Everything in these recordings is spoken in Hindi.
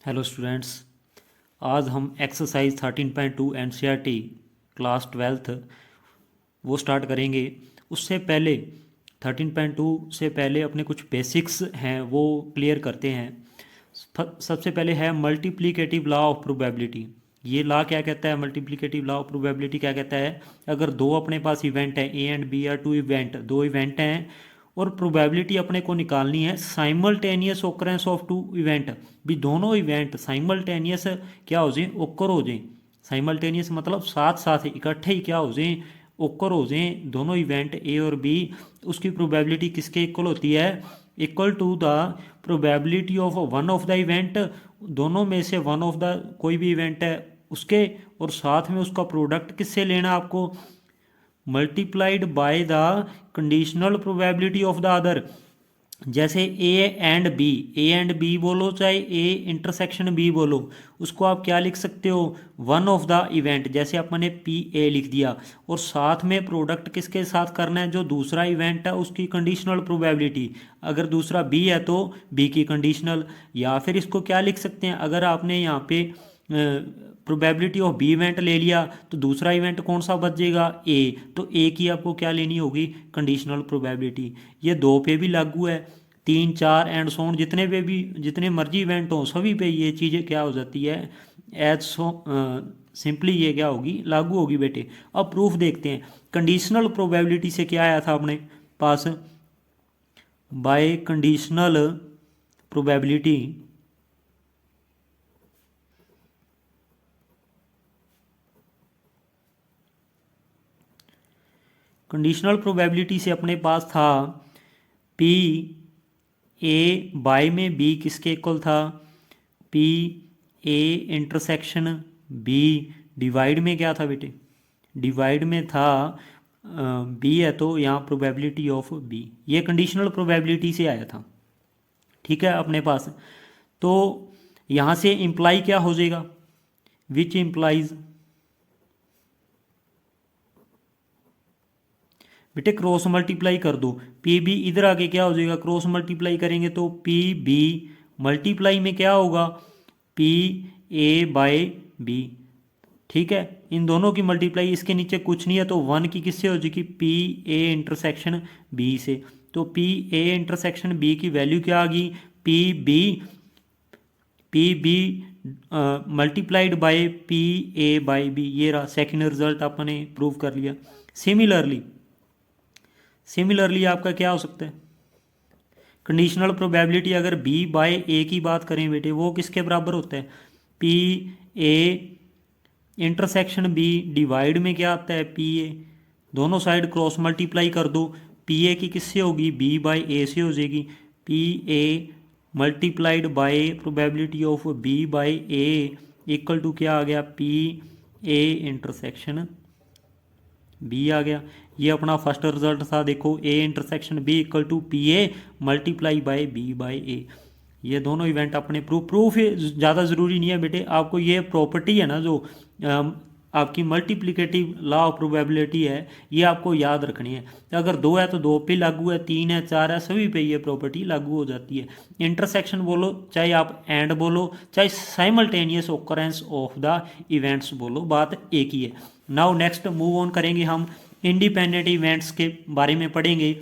Hello students. आज हम एक्सरसाइज 13.2 एनसीईआरटी क्लास 12th वो स्टार्ट करेंगे। उससे पहले 13.2 से पहले अपने कुछ बेसिक्स हैं वो क्लियर करते हैं। सबसे पहले है मल्टीप्लिकेटिव लॉ ऑफ प्रोबेबिलिटी। ये लॉ क्या कहता है? मल्टीप्लिकेटिव लॉ ऑफ प्रोबेबिलिटी क्या कहता है? अगर दो अपने पास इवेंट है ए एंड बी या टू इवेंट, दो इवेंट हैं और प्रोबेबिलिटी अपने को निकालनी है simultaneous occurrence of two event, भी दोनों इवेंट साइमल्टेनियस क्या हो जाए, ओकर हो जाए। साइमल्टेनियस मतलब साथ साथ इकट्ठे ही क्या हो जाए, ओकर हो जाए दोनों इवेंट ए और बी। उसकी प्रोबेबिलिटी किसके इक्वल होती है? Equal to the probability of one of the event, दोनों में से वन ऑफ द कोई भी इवेंट है उसके, और साथ में उसका प्रोडक्ट किससे लेना आपको? Multiplied by the conditional probability of the other. जैसे ए एंड बी बोलो चाहे ए इंटरसेक्शन बी बोलो, उसको आप क्या लिख सकते हो? One of the event. जैसे अपने पी ए लिख दिया और साथ में प्रोडक्ट किसके साथ करना है? जो दूसरा इवेंट है उसकी कंडीशनल प्रोबेबिलिटी। अगर दूसरा बी है तो बी की कंडीशनल। या फिर इसको क्या लिख सकते हैं? अगर आपने यहाँ पे प्रोबेबिलिटी ऑफ बी इवेंट ले लिया तो दूसरा इवेंट कौन सा बचेगा? ए। तो ए की आपको क्या लेनी होगी? Conditional probability. ये दो पे भी लागू है, तीन चार एंड सोन जितने पे भी, जितने मर्जी इवेंट हो सभी पे ये चीज़ें क्या हो जाती है, एज सो सिंपली ये क्या होगी, लागू होगी बेटे। अब प्रूफ देखते हैं। कंडीशनल प्रोबेबिलिटी से क्या आया था अपने पास? By conditional probability conditional probability से अपने पास था पी ए बाय में बी किसके इक्वल था? P A intersection B divide में क्या था बेटे? डिवाइड में था बी है तो यहाँ प्रोबेबिलिटी ऑफ बी। ये कंडीशनल प्रोबेबिलिटी से आया था, ठीक है अपने पास। तो यहाँ से इम्प्लाई क्या हो जाएगा? विच इम्प्लाइज बेटे क्रॉस मल्टीप्लाई कर दो। पी बी इधर आके क्या हो जाएगा? क्रॉस मल्टीप्लाई करेंगे तो पी बी मल्टीप्लाई में क्या होगा? P A by B. ठीक है, इन दोनों की मल्टीप्लाई, इसके नीचे कुछ नहीं है तो वन की किससे हो जाएगी? पी ए इंटरसेक्शन बी से। तो पी ए इंटरसेक्शन बी की वैल्यू क्या आ गई? P B multiplied by P A by B. ये रहा सेकेंड रिजल्ट आपने प्रूव कर लिया। सिमिलरली आपका क्या हो सकता है? कंडीशनल प्रोबेबिलिटी अगर बी बाय ए की बात करें बेटे, वो किसके बराबर होता है? P A intersection B divide में क्या आता है? P A. दोनों साइड क्रॉस मल्टीप्लाई कर दो, पी ए की किससे होगी? बी बाय ए से हो जाएगी। P A multiplied by probability of B by A equal to क्या आ गया? पी ए इंटरसेक्शन बी आ गया। ये अपना फर्स्ट रिजल्ट था। देखो A intersection B equal to P A multiply by B by A. ये दोनों इवेंट अपने प्रूफ ज़्यादा ज़रूरी नहीं है बेटे। आपको ये प्रॉपर्टी है ना जो आपकी मल्टीप्लिकेटिव लॉ ऑफ प्रोबेबिलिटी है, ये आपको याद रखनी है। अगर दो है तो दो पे लागू है, तीन है चार है सभी पे ये प्रॉपर्टी लागू हो जाती है। इंटरसेक्शन बोलो चाहे आप एंड बोलो, चाहे simultaneous occurrence of the events बोलो, बात एक ही है। नाउ नेक्स्ट मूव ऑन करेंगे हम इंडिपेंडेंट इवेंट्स के बारे में पढ़ेंगे।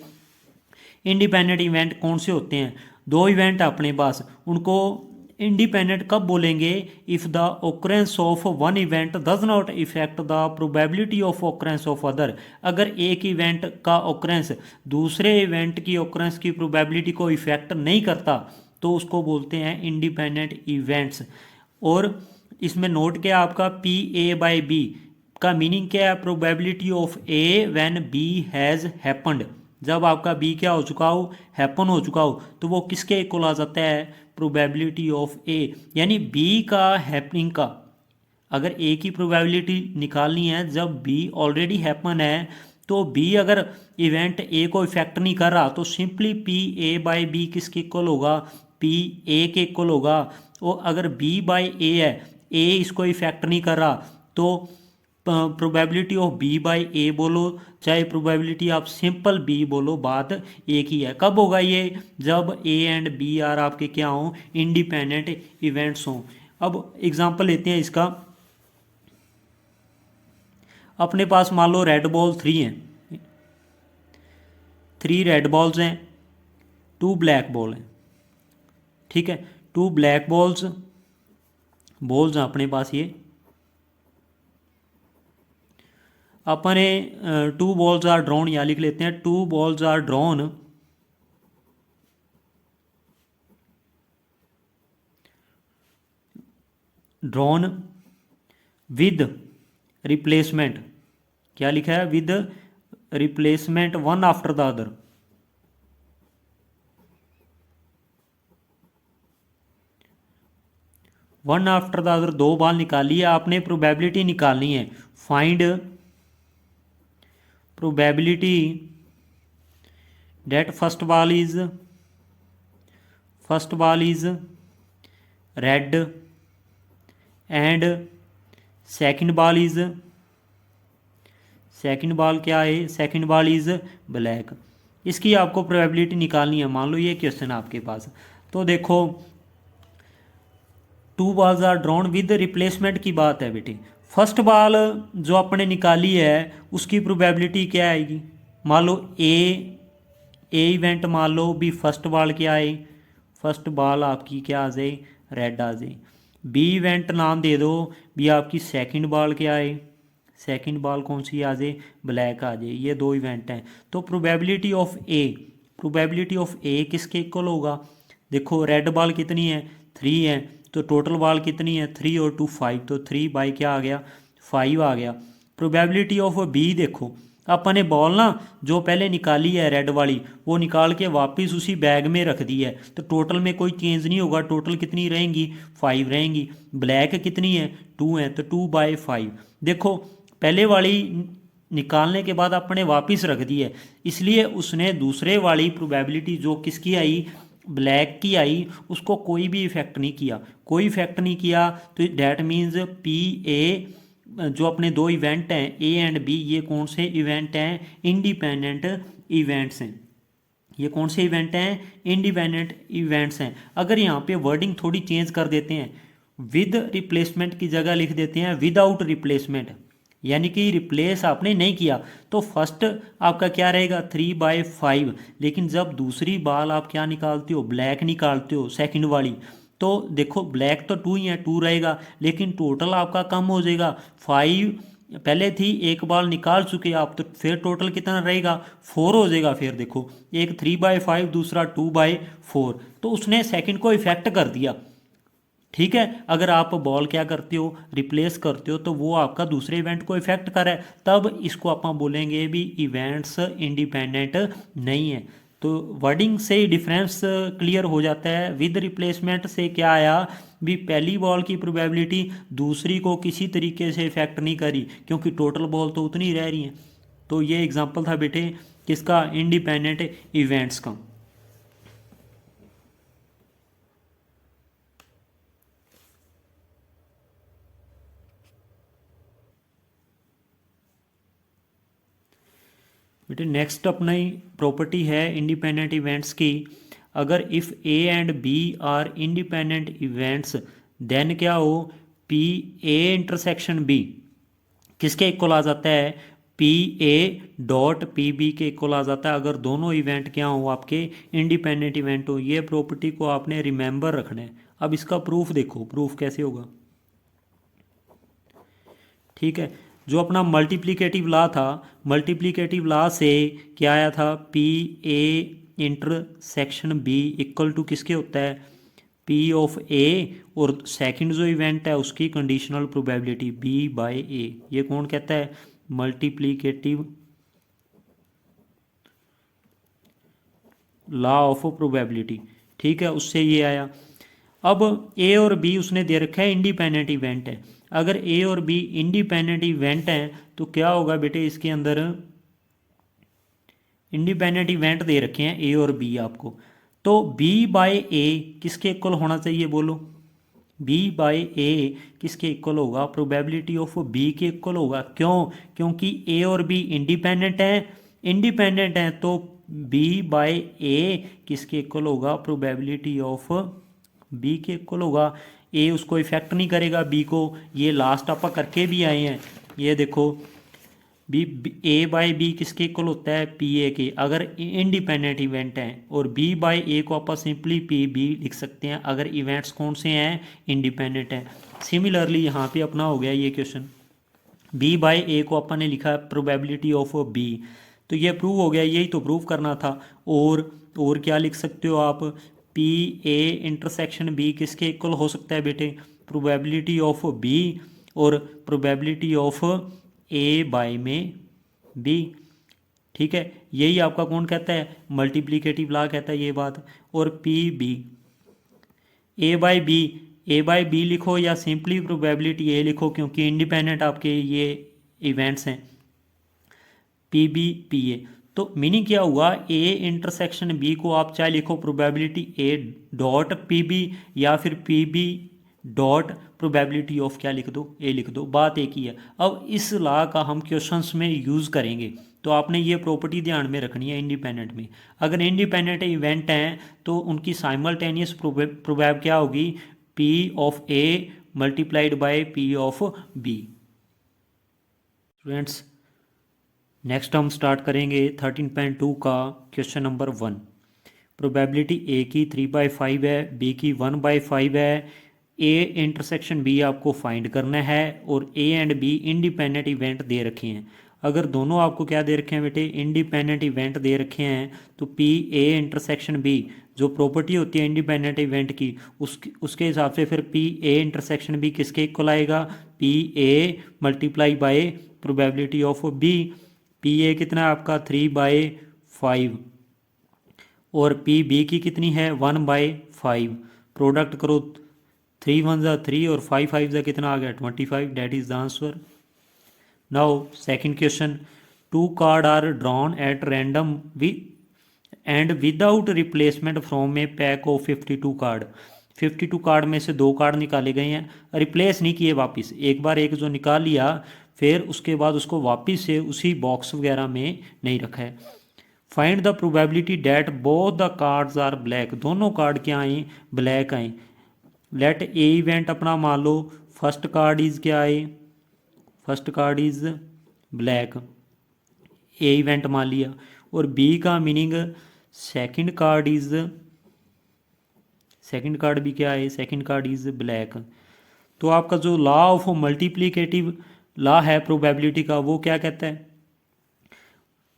इंडिपेंडेंट इवेंट कौन से होते हैं? दो इवेंट अपने पास, उनको इंडिपेंडेंट कब बोलेंगे? If the occurrence of one event does not effect the probability of occurrence of other. अगर एक इवेंट का ओकरेंस दूसरे इवेंट की ओकरेंस की प्रोबेबिलिटी को इफेक्ट नहीं करता तो उसको बोलते हैं इंडिपेंडेंट इवेंट्स। और इसमें नोट क्या आपका? पी ए बाय बी का मीनिंग क्या है? Probability of A when B has happened. जब आपका बी क्या हो चुका हो? हैपन हो चुका हो, तो वो किसके इक्वल आ जाता है? प्रोबेबिलिटी ऑफ ए। यानी बी का हैपनिंग का, अगर ए की प्रोबेबिलिटी निकालनी है जब बी ऑलरेडी हैपन है, तो बी अगर इवेंट ए को इफेक्ट नहीं कर रहा तो simply P A by B किसके इक्वल होगा? पी ए के इक्वल होगा। और अगर बी बाय ए है, ए इसको इफेक्ट नहीं कर रहा, तो प्रोबेबिलिटी ऑफ बी बाय ए बोलो चाहे प्रोबेबिलिटी आप सिंपल बी बोलो, बात एक ही है। कब होगा ये? जब ए एंड बी आर आपके क्या हों, इंडिपेंडेंट इवेंट्स हों। अब एग्जांपल लेते हैं इसका। अपने पास मान लो रेड बॉल 3 हैं, 3 रेड बॉल्स हैं, 2 ब्लैक बॉल हैं, ठीक है। 2 ब्लैक बॉल्स हैं अपने पास ये। अपने 2 बॉल्स आर ड्रॉन, या लिख लेते हैं 2 balls are drawn with replacement, क्या लिखा है? With replacement one after the other. One after the other, 2 ball निकाली है आपने, प्रोबेबिलिटी निकालनी है। Find probability that first ball is red and second ball क्या है? Second ball is black. इसकी आपको प्रोबेबिलिटी निकालनी है। मान लो ये क्वेश्चन आपके पास, तो देखो 2 balls are drawn with replacement की बात है बेटे। फर्स्ट बॉल जो आपने निकाली है उसकी प्रोबेबिलिटी क्या आएगी? मान लो ए इवेंट, मान लो भी फर्स्ट बॉल क्या आए? फर्स्ट बॉल आपकी क्या आ जाए? रेड आ जाए। बी इवेंट नाम दे दो भी आपकी सेकंड बॉल क्या आए? सेकंड बॉल कौन सी आ जाए? ब्लैक आ जाए। ये 2 इवेंट हैं। तो प्रोबेबिलिटी ऑफ ए किसके इक्वल होगा? देखो रेड बॉल कितनी है? 3 है, तो टोटल बॉल कितनी है? 3 और 2 5, तो 3 बाई क्या आ गया? 5 आ गया। प्रोबेबिलिटी ऑफ बी देखो, अपने बॉल ना जो पहले निकाली है रेड वाली, वो निकाल के वापस उसी बैग में रख दी है, तो टोटल में कोई चेंज नहीं होगा। टोटल कितनी रहेंगी? 5 रहेंगी। ब्लैक कितनी है? 2 है, तो 2 बाई 5। देखो पहले वाली निकालने के बाद आपने वापस रख दी है, इसलिए उसने दूसरे वाली प्रोबेबिलिटी जो किसकी आई? ब्लैक की आई, उसको कोई भी इफेक्ट नहीं किया। तो डैट मीन्स पी ए जो अपने 2 इवेंट हैं ए एंड बी, ये कौन से इवेंट हैं? इंडिपेंडेंट इवेंट्स हैं। ये कौन से इवेंट हैं? इंडिपेंडेंट इवेंट्स हैं। अगर यहाँ पे वर्डिंग थोड़ी चेंज कर देते हैं, विद रिप्लेसमेंट की जगह लिख देते हैं विदाउट रिप्लेसमेंट, यानी कि रिप्लेस आपने नहीं किया, तो फर्स्ट आपका क्या रहेगा? 3 बाई 5। लेकिन जब दूसरी बॉल आप क्या निकालते हो? ब्लैक निकालते हो, सेकंड वाली, तो देखो ब्लैक तो 2 ही है, 2 रहेगा, लेकिन टोटल आपका कम हो जाएगा। 5 पहले थी, एक बॉल निकाल चुके आप, तो फिर टोटल कितना रहेगा? 4 हो जाएगा। फिर देखो एक 3 बाई 5, दूसरा 2 बाई 4, तो उसने सेकंड को इफेक्ट कर दिया। ठीक है, अगर आप बॉल क्या करते हो? रिप्लेस करते हो, तो वो आपका दूसरे इवेंट को इफेक्ट करे, तब इसको आप बोलेंगे भी इवेंट्स इंडिपेंडेंट नहीं है। तो वर्डिंग से ही डिफरेंस क्लियर हो जाता है। विद रिप्लेसमेंट से क्या आया भी पहली बॉल की प्रोबेबिलिटी दूसरी को किसी तरीके से इफेक्ट नहीं करी, क्योंकि टोटल बॉल तो उतनी रह रही हैं। तो ये एग्जांपल था बेटे किसका? इंडिपेंडेंट इवेंट्स का। बेटे नेक्स्ट अपना ही प्रॉपर्टी है इंडिपेंडेंट इवेंट्स की। अगर if A and B are independent events, then क्या हो? पी ए इंटरसेक्शन बी किसके इक्वल आ जाता है? P A dot P B के इक्वल आ जाता है, अगर दोनों इवेंट क्या हो? आपके इंडिपेंडेंट इवेंट हो। ये प्रॉपर्टी को आपने रिमेंबर रखना है। अब इसका प्रूफ देखो, प्रूफ कैसे होगा। ठीक है, जो अपना मल्टीप्लिकेटिव लॉ था, मल्टीप्लिकेटिव लॉ से क्या आया था? P A intersection B equal to किसके होता है? पी ऑफ ए और सेकंड जो इवेंट है उसकी conditional probability B by A. ये कौन कहता है? Multiplicative law of probability. ठीक है, उससे ये आया। अब ए और बी उसने दे रखा है इंडिपेंडेंट इवेंट है। अगर ए और बी इंडिपेंडेंट इवेंट हैं तो क्या होगा बेटे? इसके अंदर इंडिपेंडेंट इवेंट दे रखे हैं ए और बी आपको, तो बी बाय ए किसके इक्वल होना चाहिए? बोलो, बी बाय ए किसके इक्वल होगा, प्रोबेबिलिटी ऑफ बी के इक्वल होगा। क्यों, क्योंकि ए और बी इंडिपेंडेंट हैं तो बी बाय ए किसके इक्वल होगा, प्रोबेबिलिटी ऑफ बी के इक्वल होगा। ए उसको इफेक्ट नहीं करेगा बी को, ये लास्ट आप करके भी आए हैं। ये देखो बी ए बाय बी किसके इक्वल होता है, पी ए के, अगर इंडिपेंडेंट इवेंट हैं। और बी बाय ए को आप सिंपली पी बी लिख सकते हैं अगर इवेंट्स कौन से हैं, इंडिपेंडेंट हैं। सिमिलरली यहाँ पे अपना हो गया ये क्वेश्चन, बी बाय ए को अपन ने लिखा प्रोबेबिलिटी ऑफ बी, तो ये प्रूव हो गया, यही तो प्रूव करना था। और क्या लिख सकते हो आप, पी ए इंटरसेक्शन बी किसके इक्वल हो सकता है बेटे, प्रोबेबिलिटी ऑफ बी और प्रोबेबिलिटी ऑफ ए बाय में बी। ठीक है, यही आपका कौन कहता है, मल्टीप्लिकेटिव लॉ कहता है ये बात। और P B A by B लिखो या सिंपली प्रोबेबिलिटी ए लिखो, क्योंकि इंडिपेंडेंट आपके ये इवेंट्स हैं, पी बी पी ए। तो मीनिंग क्या हुआ, ए इंटरसेक्शन बी को आप चाहे लिखो probability A dot P B या फिर P B dot probability of क्या लिख दो, ए लिख दो, बात एक ही है। अब इस लॉ का हम क्वेश्चंस में यूज़ करेंगे, तो आपने ये प्रॉपर्टी ध्यान में रखनी है इंडिपेंडेंट में। अगर इंडिपेंडेंट इवेंट हैं तो उनकी साइमल्टेनियस प्रोबेब क्या होगी, P of A multiplied by P of B. Students next हम स्टार्ट करेंगे 13.2 का क्वेश्चन नंबर 1। प्रोबेबिलिटी ए की 3/5 है, बी की 1/5 है। ए इंटरसेक्शन बी आपको फाइंड करना है और A and B independent event दे रखे हैं। अगर दोनों आपको क्या दे रखे हैं बेटे, इंडिपेंडेंट इवेंट दे रखे हैं, तो पी ए इंटरसेक्शन बी जो प्रॉपर्टी होती है इंडिपेंडेंट इवेंट की, उसके हिसाब से फिर पी ए इंटरसेक्शन बी किसके इक्वल आएगा, P A multiply by probability of B. P A कितना है आपका 3/5 और पी बी की कितनी है 1/5। प्रोडक्ट करो 3 1 ज़ा 3 और 5 5 ज़ा कितना आ गया 25, that is the answer. Now second question, 2 card are drawn at random and without replacement from a pack of 52 card. 52 card में से 2 कार्ड निकाले गए हैं, रिप्लेस नहीं किए वापस, एक बार एक जो निकाल लिया फिर उसके बाद उसको वापस से उसी बॉक्स वगैरह में नहीं रखा है। Find the probability that both the cards are black, दोनों कार्ड क्या आए, ब्लैक आए। लेट ए इवेंट अपना मान लो, फर्स्ट कार्ड इज क्या आए, first card is black, A event मान लिया। और बी का मीनिंग सेकंड कार्ड भी क्या है, सेकंड कार्ड इज ब्लैक। तो आपका जो लॉ ऑफ मल्टीप्लिकेटिव लॉ है प्रोबेबिलिटी का, वो क्या कहता है,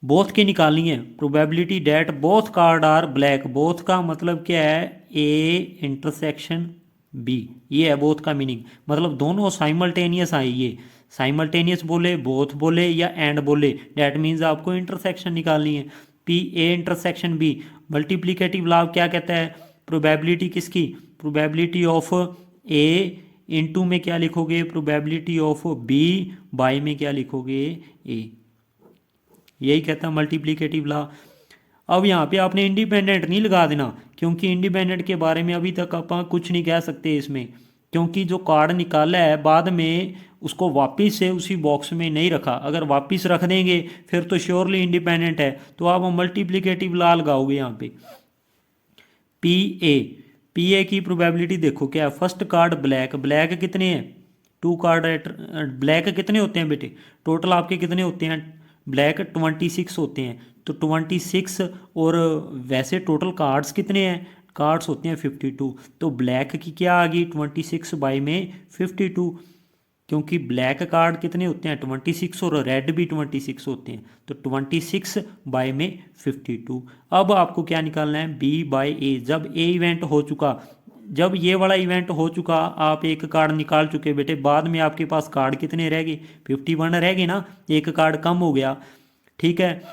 बोथ की निकालनी है। Probability that both card are black, both का मतलब क्या है, ए इंटरसेक्शन बी, ये है बोथ का मीनिंग, मतलब दोनों साइमल्टेनियस आए। ये साइमल्टेनियस बोले, बोथ बोले या एंड बोले, डैट मीन्स आपको इंटरसेक्शन निकालनी है। P A intersection B, multiplicative law क्या कहता है, प्रोबेबिलिटी किसकी, प्रोबेबिलिटी ऑफ ए इनटू में क्या लिखोगे, प्रोबेबिलिटी ऑफ बी बाय में क्या लिखोगे, ए, यही कहता है मल्टीप्लिकेटिव लॉ। अब यहाँ पे आपने इंडिपेंडेंट नहीं लगा देना, क्योंकि इंडिपेंडेंट के बारे में अभी तक आप कुछ नहीं कह सकते इसमें, क्योंकि जो कार्ड निकाला है बाद में उसको वापस से उसी बॉक्स में नहीं रखा। अगर वापस रख देंगे फिर तो श्योरली इंडिपेंडेंट है, तो आप मल्टीप्लिकेटिव लॉ लगाओगे यहाँ पे। पी ए की प्रोबेबिलिटी देखो क्या है, फर्स्ट कार्ड ब्लैक, ब्लैक कितने हैं, 2 कार्ड ब्लैक कितने होते हैं बेटे, टोटल आपके कितने होते हैं ब्लैक, 26 होते हैं। तो 26 और वैसे टोटल कार्ड्स कितने हैं, कार्ड्स होते हैं 52, तो ब्लैक की क्या आ गई 26 बाय में 52, क्योंकि ब्लैक कार्ड कितने होते हैं 26 और रेड भी 26 होते हैं, तो 26 बाय में 52। अब आपको क्या निकालना है, बी बाय ए। जब ए इवेंट हो चुका, जब ये वाला इवेंट हो चुका, आप एक कार्ड निकाल चुके बेटे, बाद में आपके पास कार्ड कितने रह गए 51 रह गए ना, एक कार्ड कम हो गया, ठीक है,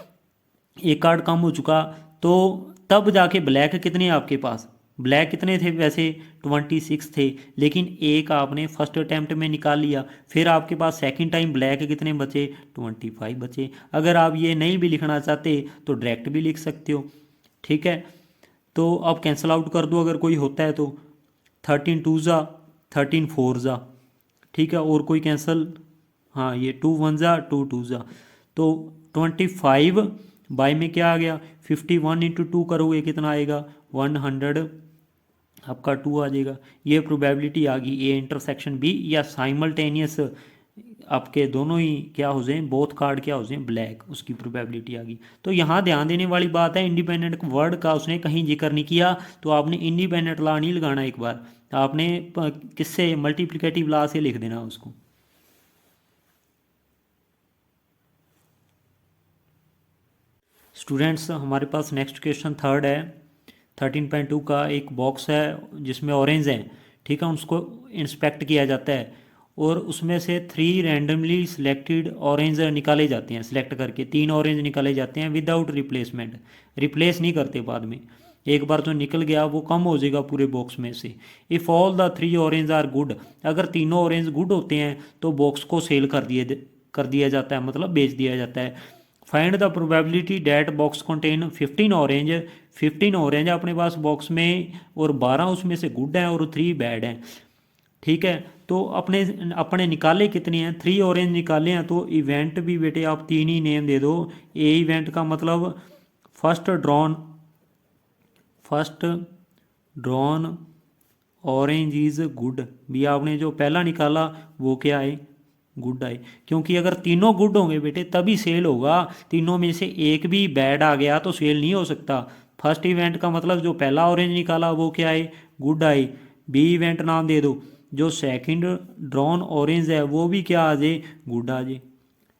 एक कार्ड कम हो चुका, तो तब जाके ब्लैक कितने आपके पास, ब्लैक कितने थे वैसे 26 थे, लेकिन एक आपने फर्स्ट अटैम्प्ट में निकाल लिया, फिर आपके पास सेकंड टाइम ब्लैक कितने बचे 25 बचे। अगर आप ये नहीं भी लिखना चाहते तो डायरेक्ट भी लिख सकते हो, ठीक है। तो अब कैंसिल आउट कर दो अगर कोई होता है तो, 13 2 ज़ा 13 4 जा, ठीक है, और कोई कैंसिल, हाँ ये 2 1 जा 2 2 जा, तो 25 बाई में क्या आ गया 51 इंटू 2 करोगे कितना आएगा 100, आपका 2 आ जाएगा। ये प्रोबेबिलिटी आ गई ए इंटरसेक्शन बी, या साइमल्टेनियस आपके दोनों ही क्या हो जाए, बोथ कार्ड क्या हो जाए ब्लैक, उसकी प्रोबेबिलिटी आ गई। तो यहाँ ध्यान देने वाली बात है, इंडिपेंडेंट वर्ड का उसने कहीं जिक्र नहीं किया, तो आपने इंडिपेंडेंट लॉ नहीं लगाना, एक बार आपने किससे मल्टीप्लिकेटिव लॉ से लिख देना उसको। स्टूडेंट्स हमारे पास नेक्स्ट क्वेश्चन थर्ड है 13.2 का, एक बॉक्स है जिसमें ऑरेंज है, ठीक है, उसको इंस्पेक्ट किया जाता है और उसमें से 3 रैंडमली सिलेक्टेड ऑरेंज निकाले जाते हैं, सिलेक्ट करके 3 ऑरेंज निकाले जाते हैं विदाउट रिप्लेसमेंट, रिप्लेस नहीं करते बाद में, एक बार जो निकल गया वो कम हो जाएगा पूरे बॉक्स में से। If all the 3 orange are good, अगर तीनों ऑरेंज गुड होते हैं तो बॉक्स को सेल कर दिया जाता है, मतलब बेच दिया जाता है। Find the probability that box contain 15 orange, 15 orange अपने पास बॉक्स में और 12 उसमें से गुड हैं और 3 बैड हैं, ठीक है। तो अपने अपने निकाले कितने हैं, 3 ऑरेंज निकाले हैं, तो इवेंट भी बेटे आप 3 ही नेम दे दो। ए इवेंट का मतलब first drawn orange is good, भी आपने जो पहला निकाला वो क्या है गुड आए, क्योंकि अगर तीनों गुड होंगे बेटे तभी सेल होगा, तीनों में से एक भी बैड आ गया तो सेल नहीं हो सकता। फर्स्ट इवेंट का मतलब जो पहला ऑरेंज निकाला वो क्या है गुड आई, बी इवेंट नाम दे दो, जो सेकंड ड्रॉन ऑरेंज है वो भी क्या आ जाए गुड आ जाए,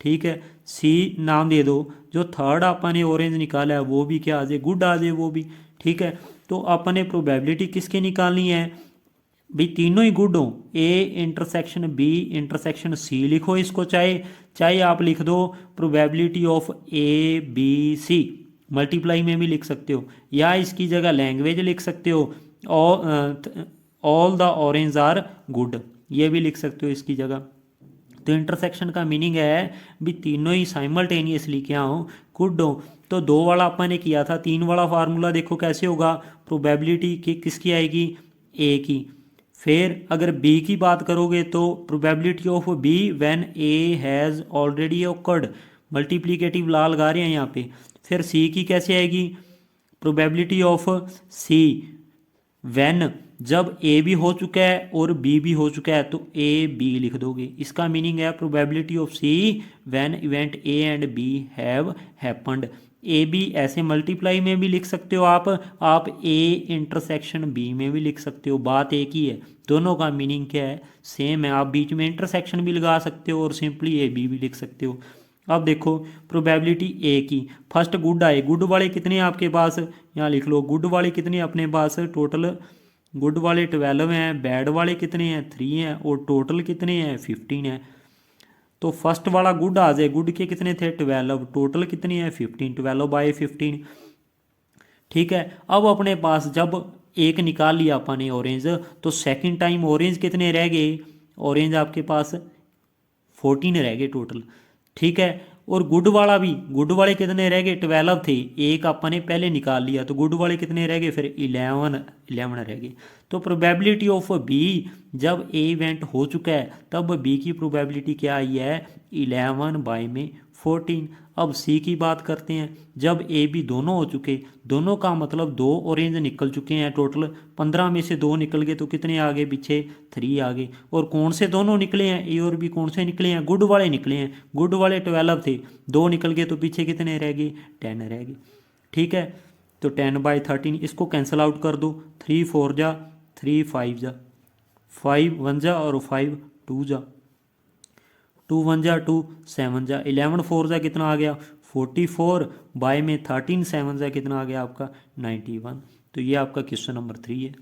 ठीक है। सी नाम दे दो, जो थर्ड आपने ऑरेंज निकाला है वो भी क्या आ जाए गुड आ जाए वो भी, ठीक है। तो आपने प्रोबेबिलिटी किसकी निकालनी है भाई, तीनों ही गुड हो, A intersection B intersection C लिखो इसको, चाहे चाहे आप लिख दो probability of A B C, multiply में भी लिख सकते हो, या इसकी जगह लैंग्वेज लिख सकते हो, all the orange are good, ये भी लिख सकते हो इसकी जगह। तो इंटरसेक्शन का मीनिंग है भी तीनों ही साइमल्टेनियसली क्या हो गुड हो। तो 2 वाला अपन ने किया था, 3 वाला फार्मूला देखो कैसे होगा, प्रोबेबिलिटी की किसकी आएगी ए की, फिर अगर बी की बात करोगे तो probability of B when A has already occurred, multiplicative law लगा रहे हैं यहाँ पे। फिर सी की कैसे आएगी, प्रोबेबिलिटी ऑफ सी व्हेन जब ए भी हो चुका है और बी भी हो चुका है तो ए बी लिख दोगे, इसका मीनिंग है probability of C when event A and B have happened. A B ऐसे मल्टीप्लाई में भी लिख सकते हो आप ए इंटरसेक्शन बी में भी लिख सकते हो, बात एक ही है, दोनों का मीनिंग क्या है सेम है। आप बीच में इंटरसेक्शन भी लगा सकते हो और सिंपली ए बी भी लिख सकते हो। अब देखो प्रोबेबिलिटी ए की, फर्स्ट गुड आए, गुड वाले कितने हैं आपके पास, यहाँ लिख लो गुड वाले कितने अपने पास, टोटल गुड वाले 12 हैं, बैड वाले कितने हैं 3 हैं, और टोटल कितने हैं 15 हैं। तो फर्स्ट वाला गुड आ जाए, गुड के कितने थे 12, टोटल कितने हैं 15, 12 बाई 15, ठीक है। अब अपने पास जब एक निकाल लिया अपने ऑरेंज, तो सेकंड टाइम ऑरेंज कितने रह गए, ऑरेंज आपके पास 14 रह गए टोटल, ठीक है। और गुड वाला भी, गुड वाले कितने रह गए 12 थे, एक अपने पहले निकाल लिया तो गुड वाले कितने रह गए फिर 11 रह गए। तो प्रोबेबिलिटी ऑफ बी जब ए इवेंट हो चुका है तब बी की प्रोबेबिलिटी क्या आई है 11 बाई में 14। अब सी की बात करते हैं, जब ए बी दोनों हो चुके, दोनों का मतलब 2 ऑरेंज निकल चुके हैं, टोटल 15 में से 2 निकल गए तो कितने आ गए पीछे 3 आ गए। और कौन से दोनों निकले हैं ए और बी, कौन से निकले हैं गुड वाले निकले हैं, गुड वाले 12 थे, 2 निकल गए तो पीछे कितने रह गए 10 रह गए, ठीक है। तो 10 बाई 13 इसको कैंसिल आउट कर दो, 3 4 जा 3 5 जा 5 1 जा और 5 2 जा, 2 1 जा 2 7 जा 11 4 जा कितना आ गया 44 बाय में 13 7 जा कितना आ गया आपका 91। तो ये आपका क्वेश्चन नंबर 3 है।